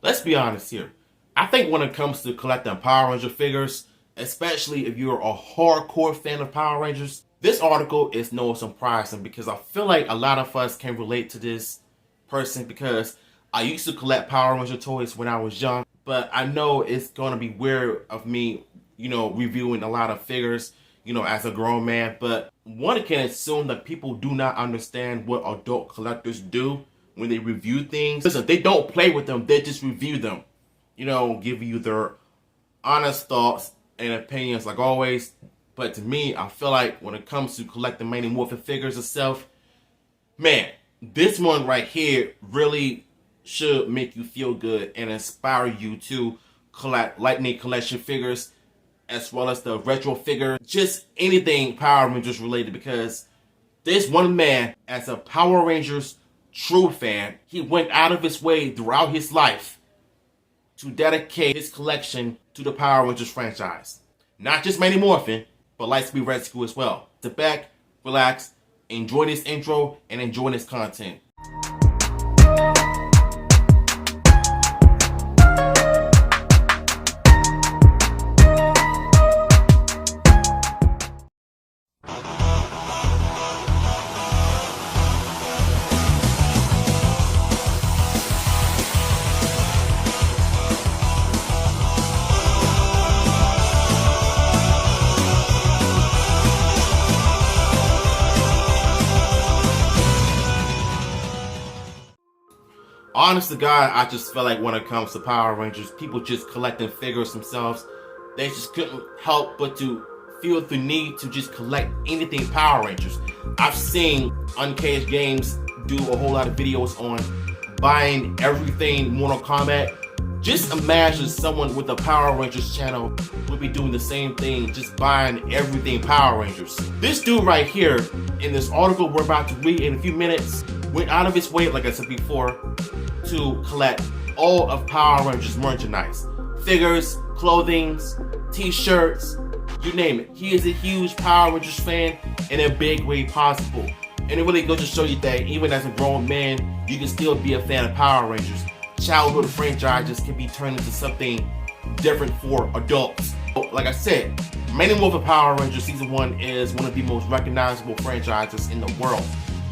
let's be honest here. I think when it comes to collecting Power Ranger figures, especially if you're a hardcore fan of Power Rangers, this article is no surprising because I feel like a lot of us can relate to this person because I used to collect Power Ranger toys when I was young, but I know it's going to be weird of me, reviewing a lot of figures, as a grown man, but one can assume that people do not understand what adult collectors do when they review things. Listen, they don't play with them, they just review them. Give you their honest thoughts and opinions like always. But to me, I feel like when it comes to collecting Mighty Morphin figures itself, man, this one right here really should make you feel good and inspire you to collect Lightning Collection figures as well as the retro figure, just anything Power Rangers related, because this one man, as a Power Rangers true fan, he went out of his way throughout his life to dedicate his collection to the Power Rangers franchise. Not just Mighty Morphin, but Lightspeed Rescue as well. Sit back, relax, enjoy this intro, and enjoy this content. Honest to God, I just feel like when it comes to Power Rangers, people just collecting figures themselves, they just couldn't help but to feel the need to just collect anything Power Rangers. I've seen Uncaged Games do a whole lot of videos on buying everything Mortal Kombat. Just imagine someone with a Power Rangers channel would be doing the same thing, just buying everything Power Rangers. This dude right here, in this article we're about to read in a few minutes, went out of his way, like I said before, to collect all of Power Rangers merchandise. Figures, clothings, t-shirts, you name it. He is a huge Power Rangers fan in a big way possible. And it really goes to show you that even as a grown man, you can still be a fan of Power Rangers. Childhood franchises can be turned into something different for adults. Like I said, Mighty Morphin Power Rangers Season 1 is one of the most recognizable franchises in the world.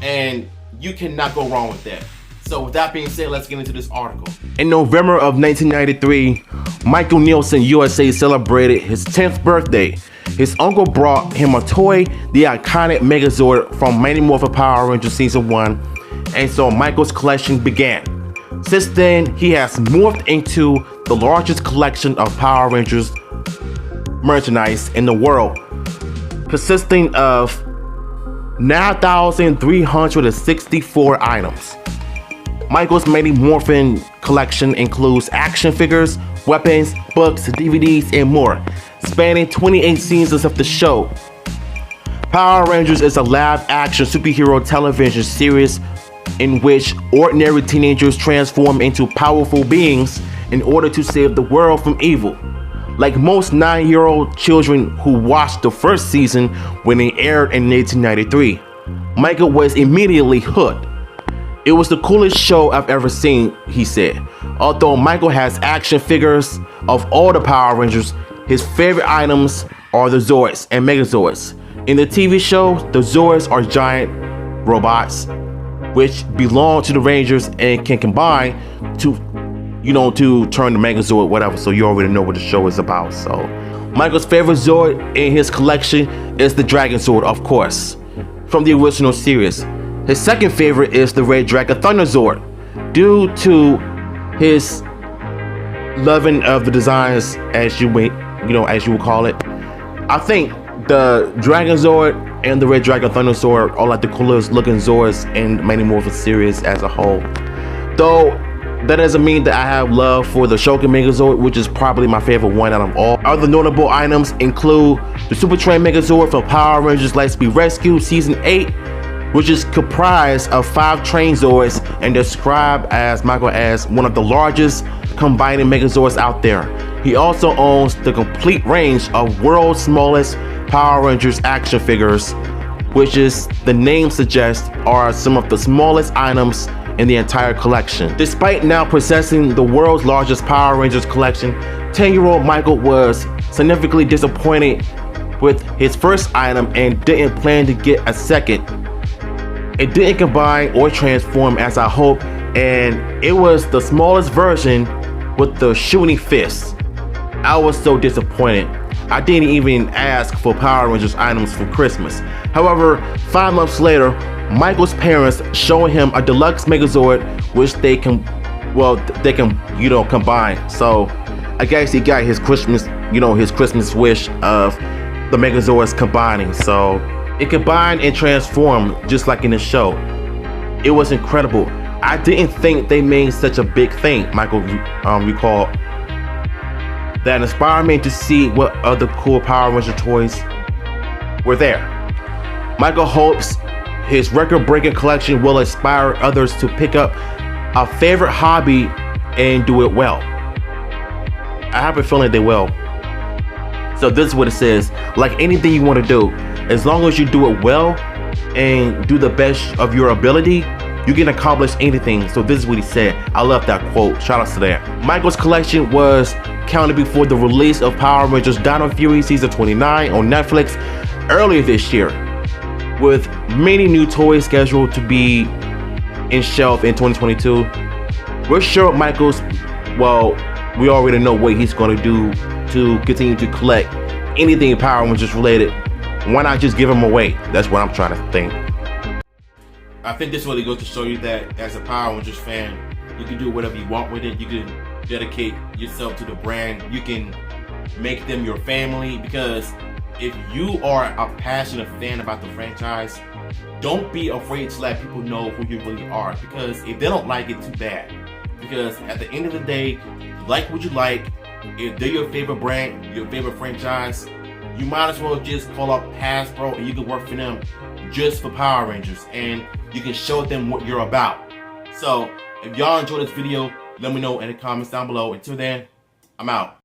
And you cannot go wrong with that. So with that being said, let's get into this article. In November of 1993, Michael Nielsen USA celebrated his 10th birthday. His uncle brought him a toy, the iconic Megazord from Mighty Morphin Power Rangers Season 1, and so Michael's collection began. Since then, he has morphed into the largest collection of Power Rangers merchandise in the world, consisting of 9,364 items. Michael's Mighty Morphin collection includes action figures, weapons, books, DVDs, and more, spanning 28 seasons of the show. Power Rangers is a live-action superhero television series in which ordinary teenagers transform into powerful beings in order to save the world from evil. Like most 9-year-old children who watched the first season when it aired in 1993, Michael was immediately hooked. "It was the coolest show I've ever seen," he said. Although Michael has action figures of all the Power Rangers, his favorite items are the Zords and Megazords. In the TV show, the Zords are giant robots which belong to the Rangers and can combine to turn the Megazord, whatever. So you already know what the show is about. So Michael's favorite Zord in his collection is the Dragon Zord, of course, from the original series. His second favorite is the Red Dragon Thunder Zord, due to his loving of the designs, as you would call it. I think the Dragon Zord and the Red Dragon Thunder Zord are like the coolest looking Zords in the Mighty Morphin series as a whole. Though that doesn't mean that I have love for the Shogun Megazord, which is probably my favorite one out of all. Other notable items include the Super Train Megazord from Power Rangers Lightspeed Rescue Season 8, which is comprised of 5 train Zords and described as Michael as one of the largest combining Megazords out there. He also owns the complete range of world's smallest Power Rangers action figures, which is the name suggests are some of the smallest items in the entire collection. Despite now possessing the world's largest Power Rangers collection, 10-year-old Michael was significantly disappointed with his first item and didn't plan to get a second. It didn't combine or transform as I hoped, and it was the smallest version with the shooting fists. I was so disappointed. I didn't even ask for Power Rangers items for Christmas. However, 5 months later, Michael's parents showed him a deluxe Megazord, which they can combine. So I guess he got his Christmas wish of the Megazords combining. So it combined and transformed just like in the show. It was incredible. I didn't think they made such a big thing, Michael recalled. That inspired me to see what other cool Power Ranger toys were there. Michael hopes his record-breaking collection will inspire others to pick up a favorite hobby and do it well. I have a feeling they will. So this is what it says: like anything you want to do, as long as you do it well and do the best of your ability, you can accomplish anything. So this is what he said. I love that quote. Shout out to that. Michael's collection was counted before the release of Power Rangers Dino Fury Season 29 on Netflix earlier this year, with many new toys scheduled to be in shelf in 2022. We're sure Michael's, we already know what he's going to do to continue to collect anything Power Rangers related. Why not just give them away? That's what I'm trying to think. I think this really goes to show you that as a Power Rangers fan, you can do whatever you want with it. You can dedicate yourself to the brand. You can make them your family, because if you are a passionate fan about the franchise, don't be afraid to let people know who you really are, because if they don't like it, too bad. Because at the end of the day, like what you like. If they're your favorite brand, your favorite franchise, you might as well just call up Hasbro and you can work for them just for Power Rangers, and you can show them what you're about. So if y'all enjoyed this video, let me know in the comments down below. Until then, I'm out.